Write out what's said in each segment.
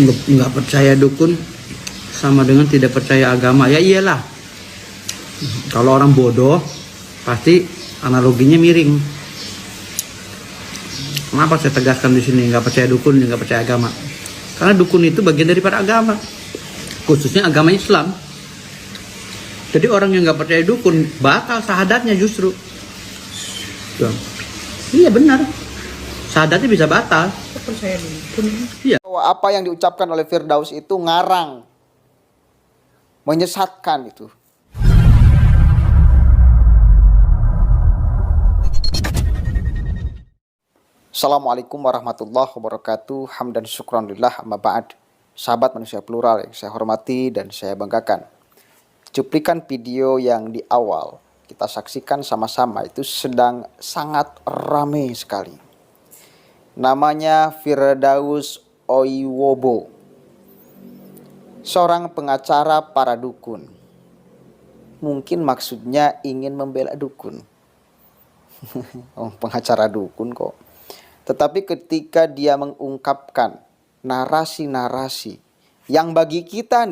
nggak percaya dukun sama dengan tidak percaya agama. Ya iyalah, kalau orang bodoh pasti analoginya miring. Kenapa saya tegaskan di sini nggak percaya dukun, nggak percaya agama? Karena dukun itu bagian daripada agama, khususnya agama Islam. Jadi orang yang nggak percaya dukun batal syahadatnya justru. Tuh. Iya benar, syahadatnya bisa batal. Percaya dukun. Iya. Apa yang diucapkan oleh Firdaus itu ngarang, menyesatkan itu. Assalamualaikum warahmatullahi wabarakatuh. Hamdan syukran lillah amma ba'd. Sahabat manusia plural yang saya hormati dan saya banggakan. Cuplikan video yang di awal kita saksikan sama-sama itu sedang sangat ramai sekali. Namanya Firdaus Oiwobo, seorang pengacara para dukun. Mungkin maksudnya ingin membela dukun. Oh, pengacara dukun kok. Tetapi ketika dia mengungkapkan narasi-narasi yang bagi kita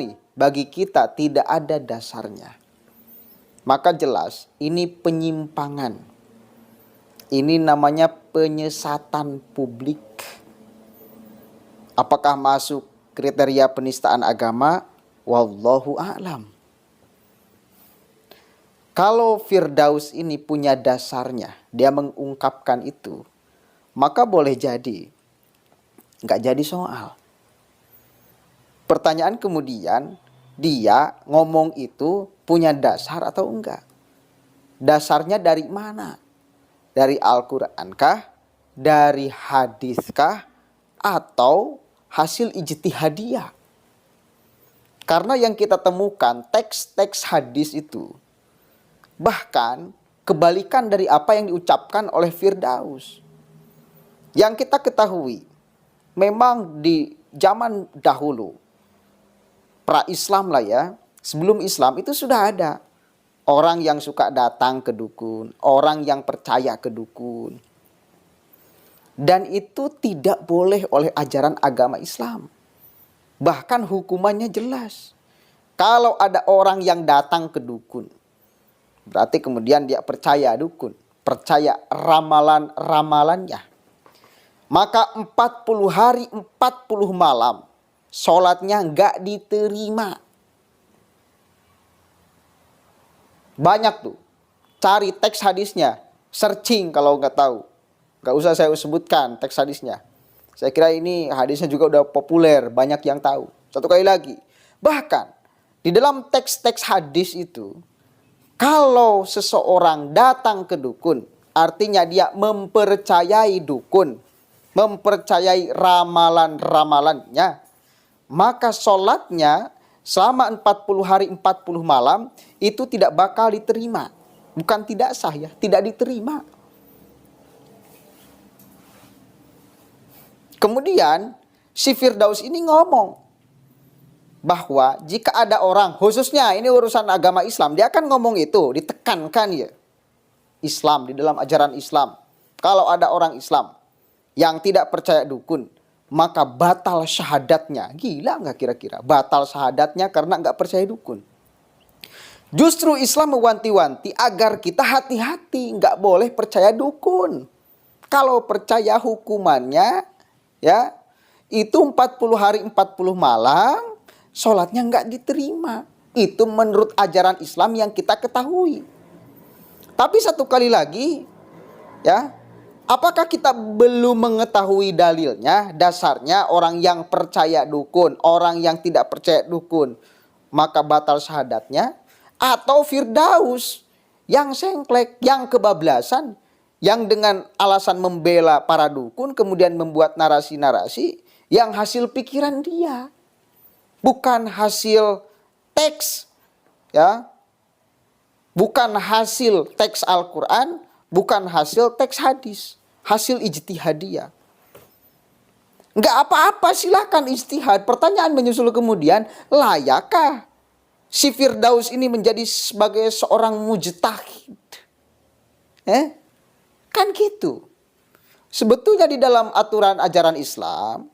tidak ada dasarnya, maka jelas ini penyimpangan. Ini namanya penyesatan publik. Apakah masuk kriteria penistaan agama? Wallahu a'lam. Kalau Firdaus ini punya dasarnya, dia mengungkapkan itu, maka boleh jadi nggak jadi soal. Pertanyaan kemudian, dia ngomong itu punya dasar atau enggak? Dasarnya dari mana? Dari Al-Quran kah? Dari hadis kah? Atau hasil ijtihadiyah? Karena yang kita temukan teks-teks hadis itu bahkan kebalikan dari apa yang diucapkan oleh Firdaus. Yang kita ketahui, memang di zaman dahulu, pra-Islam lah ya, sebelum Islam itu sudah ada orang yang suka datang ke dukun, orang yang percaya ke dukun. Dan itu tidak boleh oleh ajaran agama Islam. Bahkan hukumannya jelas. Kalau ada orang yang datang ke dukun, berarti kemudian dia percaya dukun, percaya ramalan-ramalannya. Maka 40 hari 40 malam sholatnya nggak diterima. Banyak tuh, cari teks hadisnya, searching kalau nggak tahu. Nggak usah saya sebutkan teks hadisnya. Saya kira ini hadisnya juga udah populer, banyak yang tahu. Satu kali lagi, bahkan di dalam teks-teks hadis itu, kalau seseorang datang ke dukun, artinya dia mempercayai dukun, mempercayai ramalan-ramalannya, maka sholatnya selama 40 hari 40 malam itu tidak bakal diterima. Bukan tidak sah ya, tidak diterima. Kemudian si Firdaus ini ngomong bahwa jika ada orang, khususnya ini urusan agama Islam, dia akan ngomong itu, ditekankan ya. Islam, di dalam ajaran Islam, kalau ada orang Islam yang tidak percaya dukun, maka batal syahadatnya. Gila nggak kira-kira? Batal syahadatnya karena nggak percaya dukun. Justru Islam mewanti-wanti agar kita hati-hati, nggak boleh percaya dukun. Kalau percaya hukumannya, ya itu 40 hari 40 malam, sholatnya nggak diterima. Itu menurut ajaran Islam yang kita ketahui. Tapi satu kali lagi, ya, apakah kita belum mengetahui dalilnya, dasarnya orang yang percaya dukun, orang yang tidak percaya dukun, maka batal syahadatnya? Atau Firdaus yang sengklek, yang kebablasan, yang dengan alasan membela para dukun kemudian membuat narasi-narasi yang hasil pikiran dia, bukan hasil teks, ya, bukan hasil teks Al-Quran, bukan hasil teks hadis, hasil ijtihadiyah. Nggak apa-apa, silahkan ijtihad. Pertanyaan menyusul kemudian, layakkah si Firdaus ini menjadi sebagai seorang mujtahid? Kan gitu. Sebetulnya di dalam aturan ajaran Islam,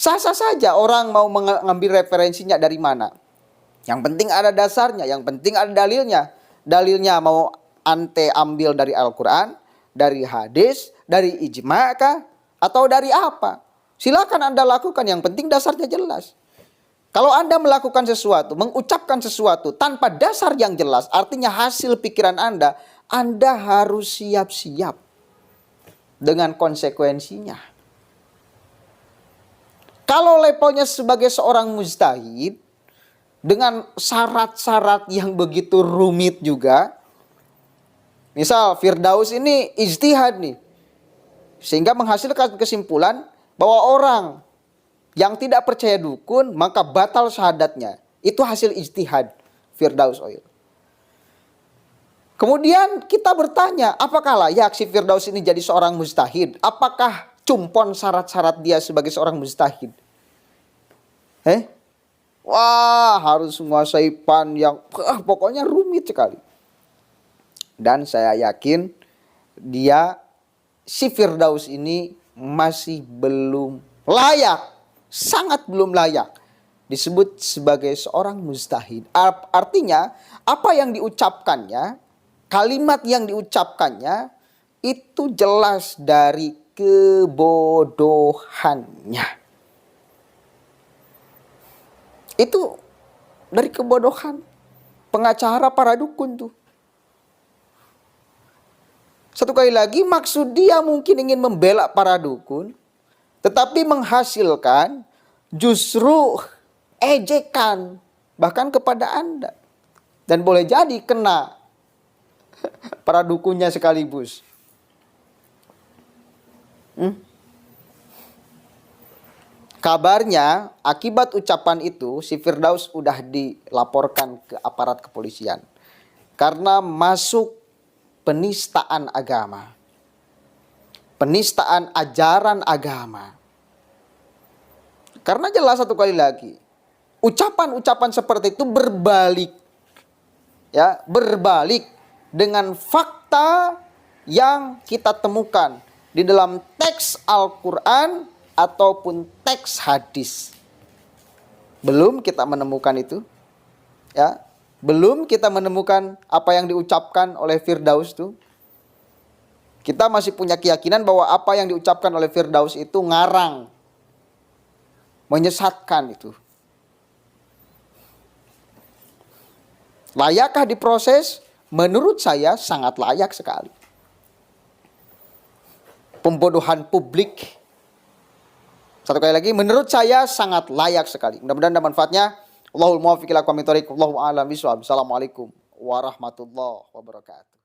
Sah-sah saja orang mau mengambil referensinya dari mana. Yang penting ada dasarnya, yang penting ada dalilnya. Dalilnya mau ante ambil dari Al-Quran, dari hadis, dari ijma' kah? Atau dari apa? Silakan Anda lakukan, yang penting dasarnya jelas. Kalau Anda melakukan sesuatu, mengucapkan sesuatu tanpa dasar yang jelas, artinya hasil pikiran Anda harus siap-siap dengan konsekuensinya. Kalau levelnya sebagai seorang mujtahid, dengan syarat-syarat yang begitu rumit juga, misal Firdaus ini ijtihad nih, sehingga menghasilkan kesimpulan bahwa orang yang tidak percaya dukun maka batal syahadatnya. Itu hasil ijtihad Firdaus Oil. Kemudian kita bertanya, apakah layak si Firdaus ini jadi seorang mujtahid? Apakah cumpon syarat-syarat dia sebagai seorang mujtahid? Wah, harus menguasai pan yang pokoknya rumit sekali. Dan saya yakin si Firdaus ini masih belum layak, sangat belum layak disebut sebagai seorang mujtahid. Artinya apa yang diucapkannya, kalimat yang diucapkannya itu jelas dari kebodohannya. Itu dari kebodohan pengacara para dukun tuh. Satu kali lagi, maksud dia mungkin ingin membela para dukun, tetapi menghasilkan justru ejekan bahkan kepada Anda. Dan boleh jadi kena para dukunnya sekaligus. Kabarnya akibat ucapan itu si Firdaus udah dilaporkan ke aparat kepolisian. Karena masuk penistaan agama. Penistaan ajaran agama. Karena jelas satu kali lagi, ucapan-ucapan seperti itu berbalik. Ya, berbalik dengan fakta yang kita temukan di dalam teks Al-Quran ataupun teks hadis. Belum kita menemukan itu. Ya, belum kita menemukan apa yang diucapkan oleh Firdaus itu. Kita masih punya keyakinan bahwa apa yang diucapkan oleh Firdaus itu ngarang, menyesatkan itu. Layakkah diproses? Menurut saya sangat layak sekali. Pembodohan publik. Satu kali lagi, menurut saya sangat layak sekali. Mudah-mudahan ada manfaatnya. Allahul muwaffiq ila aqwamit thoriq. Wallahu a'lam bishawab. Assalamualaikum warahmatullahi wabarakatuh.